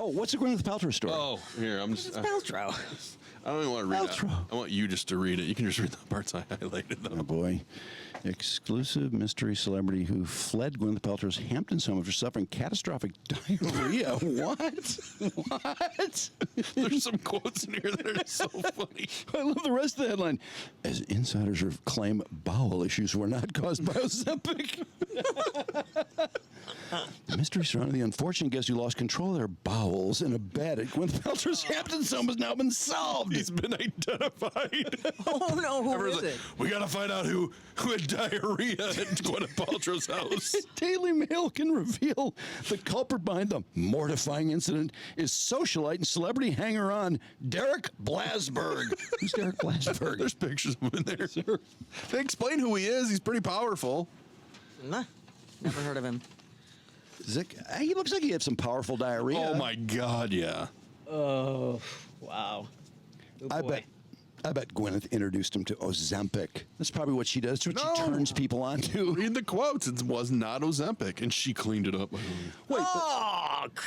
Oh, what's the Gwyneth Paltrow story? Oh, here, I'm just... It's Paltrow. I don't even want to read Paltrow. it. I want you just to read it. You can just read the parts I highlighted, though. Oh, boy. Exclusive mystery celebrity who fled Gwyneth Paltrow's Hamptons home after suffering catastrophic diarrhea. What? There's some quotes in here that are so funny. I love the rest of the headline. As insiders claim bowel issues were not caused by Ozempic. The mystery surrounding the unfortunate guest who lost control of their bowels in a bed at Gwyneth Paltrow's Hamptons home has now been solved. He's been identified. Oh, no, who is Everyone's it? We got to find out who had diarrhea at Gwyneth Paltrow's house. Daily Mail can reveal the culprit behind the mortifying incident is socialite and celebrity hanger-on Derek Blasberg. Who's Derek Blasberg? There's pictures of him in there. Sure. They explain who he is. He's pretty powerful. Nah, never heard of him. He looks like he had some powerful diarrhea. Oh, my God, yeah. Oh, wow. Oh, I bet Gwyneth introduced him to Ozempic. That's probably what she does. That's what she No. turns people on to. Read the quotes. It was not Ozempic, and she cleaned it up. Wait, Oh, God.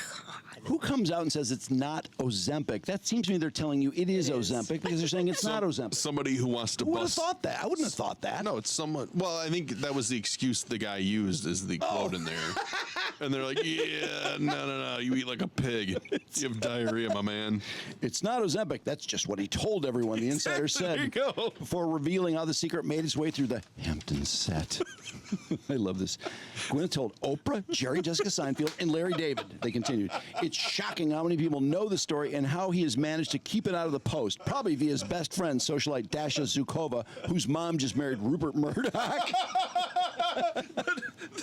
who comes out and says it's not Ozempic? That seems to me they're telling you it is Ozempic because they're saying it's not Ozempic. Somebody who wants to Who would have bust. thought that? I wouldn't have thought that. No, it's someone. Well, I think that was the excuse the guy used as the quote in there. And they're like, yeah, no. You eat like a pig. You have diarrhea, my man. It's not Ozempic. That's just what he told everyone, the insider said. There you go. Before revealing how the secret made its way through the Hamptons set. I love this. Gwyneth told Oprah, Jerry, Jessica Seinfeld, and Larry David. They continued. It's shocking how many people know the story and how he has managed to keep it out of the Post. Probably via his best friend, socialite Dasha Zukova, whose mom just married Rupert Murdoch.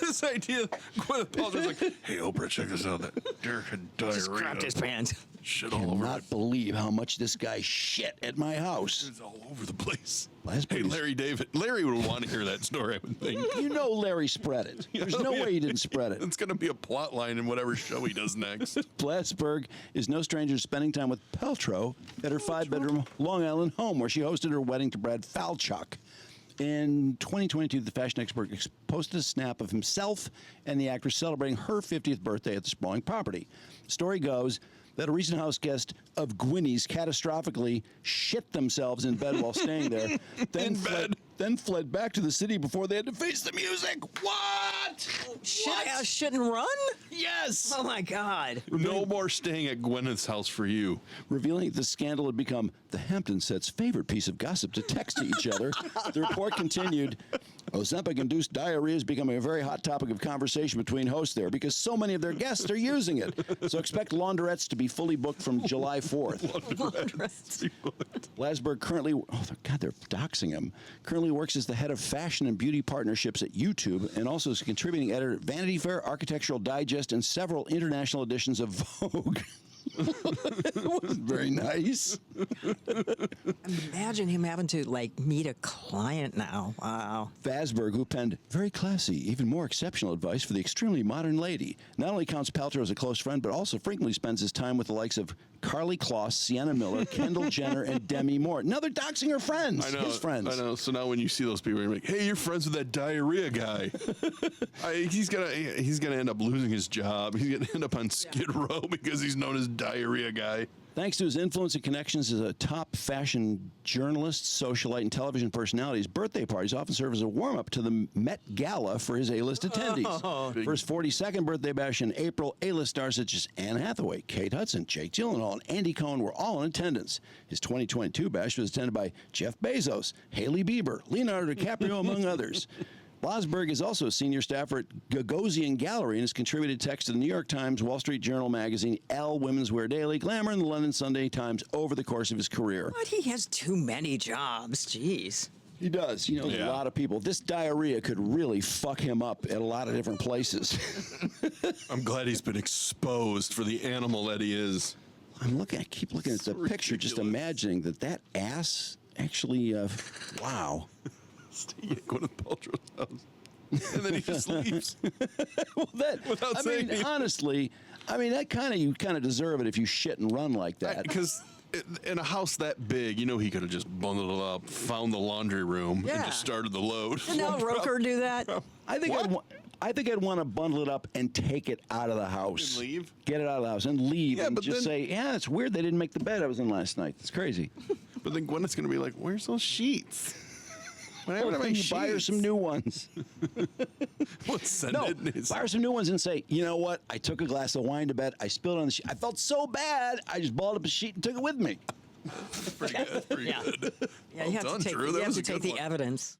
This idea, Gwyneth Paltrow's like, hey, Oprah, check this out. That Derek had diarrhea. Just crapped his pants. Shit all over Cannot it. believe how much this guy shit at my house. It's all over the place. Blasberg Hey, is- Larry David. Larry would want to hear that story, I would think. You know Larry spread it. There's no way he didn't spread it. It's going to be a plot line in whatever show he does next. Blasberg is no stranger to spending time with Paltrow at her 5-bedroom Long Island home, where she hosted her wedding to Brad Falchuk. In 2022, the fashion expert posted a snap of himself and the actress celebrating her 50th birthday at the sprawling property. The story goes that a recent house guest of Gwynny's catastrophically shit themselves in bed while staying there, then fled back to the city before they had to face the music. What? Shit and run? Yes! Oh, my God. No more staying at Gwyneth's house for you. Revealing the scandal had become the Hampton set's favorite piece of gossip to text to each other. The report continued, Ozempic-induced diarrhea is becoming a very hot topic of conversation between hosts there because so many of their guests are using it. So expect laundrettes to be fully booked from July 4th. Blasberg currently, they're doxing him, currently works as the head of fashion and beauty partnerships at YouTube and also is a contributing editor at Vanity Fair, Architectural Digest, and several international editions of Vogue. It wasn't very nice. Imagine him having to, meet a client now. Wow. Blasberg, who penned very classy, even more exceptional advice for the extremely modern lady, not only counts Paltrow as a close friend, but also frequently spends his time with the likes of Carly Kloss, Sienna Miller, Kendall Jenner, and Demi Moore. Now they're doxing her friends, his friends. I know. So now when you see those people, you're like, hey, you're friends with that diarrhea guy. He's gonna end up losing his job. He's gonna end up on Skid Row because he's known as diarrhea guy. Thanks to his influence and connections as a top fashion journalist, socialite, and television personality, his birthday parties often serve as a warm-up to the Met Gala for his A-list attendees. For his 42nd birthday bash in April, A-list stars such as Anne Hathaway, Kate Hudson, Jake Gyllenhaal, and Andy Cohen were all in attendance. His 2022 bash was attended by Jeff Bezos, Hailey Bieber, Leonardo DiCaprio, among others. Blasberg is also a senior staffer at Gagosian Gallery and has contributed text to the New York Times, Wall Street Journal Magazine, Elle, Women's Wear Daily, Glamour, and the London Sunday Times over the course of his career. But he has too many jobs. Jeez. He does. He knows a lot of people. This diarrhea could really fuck him up at a lot of different places. I'm glad he's been exposed for the animal that he is. I keep looking at the picture, just imagining that ass actually, wow. Staying at Gwyneth Paltrow's house. And then he just leaves. Without saying anything. Honestly, you kind of deserve it if you shit and run like that. Because in a house that big, he could have just bundled it up, found the laundry room, and just started the load. Didn't Al Roker do that? I think I think I'd want to bundle it up and take it out of the house. And leave? Get it out of the house and leave. Yeah, and but just then- say, yeah, it's weird they didn't make the bed I was in last night. It's crazy. But then Gwyneth's going to be like, where's those sheets? What happened to my Then you sheets? buy her some new ones. Let's send No, it. buy her some new ones and say, you know what? I took a glass of wine to bed. I spilled it on the sheet. I felt so bad. I just balled up a sheet and took it with me. Pretty good. Pretty Yeah. good. Yeah, Well you have done, to take, Drew. you That have was to a take good the one. evidence.